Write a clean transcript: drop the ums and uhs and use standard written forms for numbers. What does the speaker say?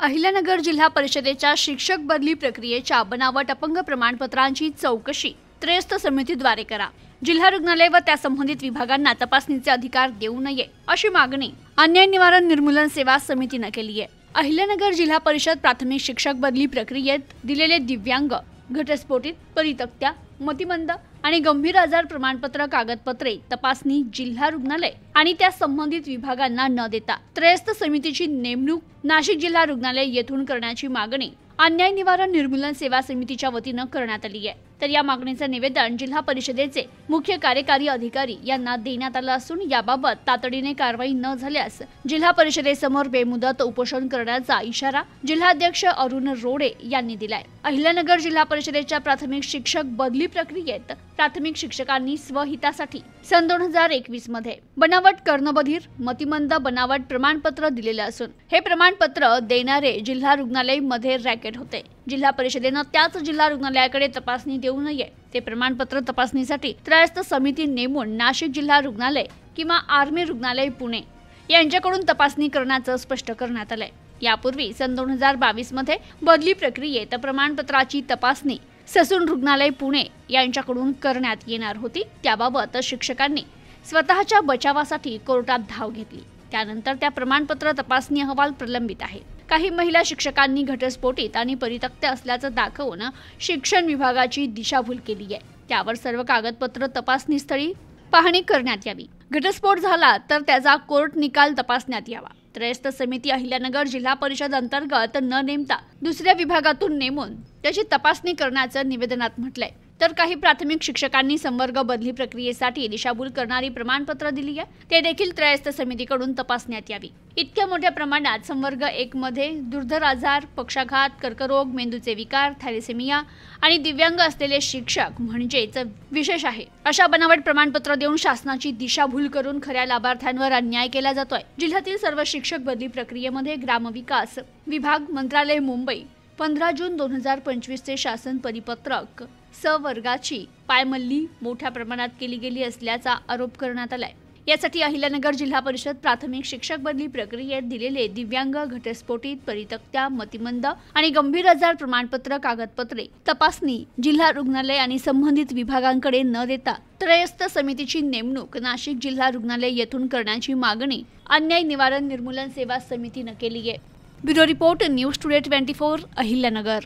अहिल्यानगर जिल्हा परिषदेच्या शिक्षक बदली प्रक्रियेच्या बनावट अपंग प्रमाणपत्रांची चौकशी त्रयस्थ समितीद्वारे करा। जिल्हा रुग्णालय व त्या संबंधित विभागांना तपासणीचे अधिकार देऊ नये अशी मागणी अन्याय निवारण निर्मूलन सेवा समितीने केली आहे। अहिल्यानगर जिल्हा परिषद प्राथमिक शिक्षक बदली प्रक्रियेत दिलेले दिव्यांग, घटस्फोटित, परितक्त्या, मतिमंद आणि गंभीर आजार प्रमाणपत्र कागदपत्रे तपासणी जिल्हा रुग्णालय आणि त्या संबंधित विभागांना न देता त्रयस्थ समितीची नेमणूक नाशिक जिल्हा रुग्णालय येथून करण्याची मागणी अन्याय निवारण निर्मूलन सेवा समितीच्या वतीने करण्यात आली आहे। तर या मागणीचे निवेदन जिल्हा परिषदेचे मुख्य कार्यकारी अधिकारी यांना देण्यात आले असून याबाबत तातडीने कारवाई न झाल्यास जिल्हा परिषदेसमोर बेमुदत उपोषण करण्याचा इशारा जिल्हाध्यक्ष अरुण रोडे यांनी दिलाय। अहिल्यानगर जिल्हा परिषदेच्या प्राथमिक शिक्षक बदली प्रक्रियेत प्राथमिक शिक्षकांनी स्वहितासाठी सन 2021 मध्ये बनावट कर्णबधीर, मतिमंद बनावट प्रमाणपत्र दिलेले असून हे प्रमाणपत्र देणारे जिल्हा रुग्णालय मध्ये रॅकेट होते। जिल्हा परिषदेने त्याच जिल्हा रुग्णालयाकडे तपासणी देऊ नये ते प्रमाणपत्र तपासणीसाठी त्रयस्थ समिती नेमून नाशिक जिल्हा रुग्णालय किंवा आर्मी रुग्णालय पुणे यांच्याकडून तपासणी करण्याचं स्पष्ट करण्यात आलंय। यापूर्वी सन 2022 मध्ये बदली प्रक्रियेत प्रमाणपत्राची तपासणी ससून रुग्णालय पुणे यांच्याकडून करण्यात येणार होती। त्याबाबत शिक्षकांनी स्वतःच्या बचावासाठी कोर्टात धाव घेतली। त्यानंतर त्या प्रमाणपत्र तपासणी अहवाल प्रलंबित आहे। काही महिला शिक्षकांनी घटस्फोटित आणि परितक्त्या असल्याचं दाखवून शिक्षण विभागाची दिशाभूल केली आहे। त्यावर सर्व कागदपत्र तपासणी स्थळी पाहणी करण्यात यावी। घटस्फोट झाला तर त्याचा कोर्ट निकाल तपासण्यात यावा। त्रयस्थ समिती अहिल्यानगर जिल्हा परिषद अंतर्गत न नेमता दुसऱ्या विभागातून नेमून त्याची तपासणी करण्याचं निवेदनात म्हटलंय। तर काही प्राथमिक शिक्षकांनी संवर्ग बदली प्रक्रियेसाठी दिशाभूल करणारी प्रमाणपत्र दिली आहे, ते देखील त्रयस्थ समितीकडून तपासण्यात यावी। इतक्या मोठ्या प्रमाणात संवर्ग 1 मध्ये दुर्धर आजार, पक्षाघात, कर्करोग, मेंदूचे विकार, थॅलेसेमिया आणि दिव्यांग असलेले शिक्षक म्हणजेच विशेष आहे अशा बनावट प्रमाणपत्र देऊन शासनाची दिशाभूल करून खऱ्या लाभार्थ्यांवर अन्याय केला जातोय। जिल्ह्यातील सर्व शिक्षक बदली प्रक्रियेमध्ये ग्रामविकास विभाग, मंत्रालय मुंबई 15 जून 2025 चे शासन परिपत्रक स वर्गाची पायमल्ली मोठ्या प्रमाणात केली गेली असल्याचा आरोप करण्यात आलाय। यासाठी अहिल्यानगर जिल्हा परिषद प्राथमिक शिक्षक बदली प्रक्रियेत दिलेले दिव्यांग, घटस्फोटित, परितक्त्या, मतिमंद आणि गंभीर आजार प्रमाणपत्र कागदपत्रे तपासणी जिल्हा रुग्णालय आणि संबंधित विभागांकडे न देता त्रयस्थ समितीची नेमणूक नाशिक जिल्हा रुग्णालय येथून करण्याची मागणी अन्याय निवारण निर्मूलन सेवा समितीने केली आहे। Bureau report, news today 24, Ahilyanagar.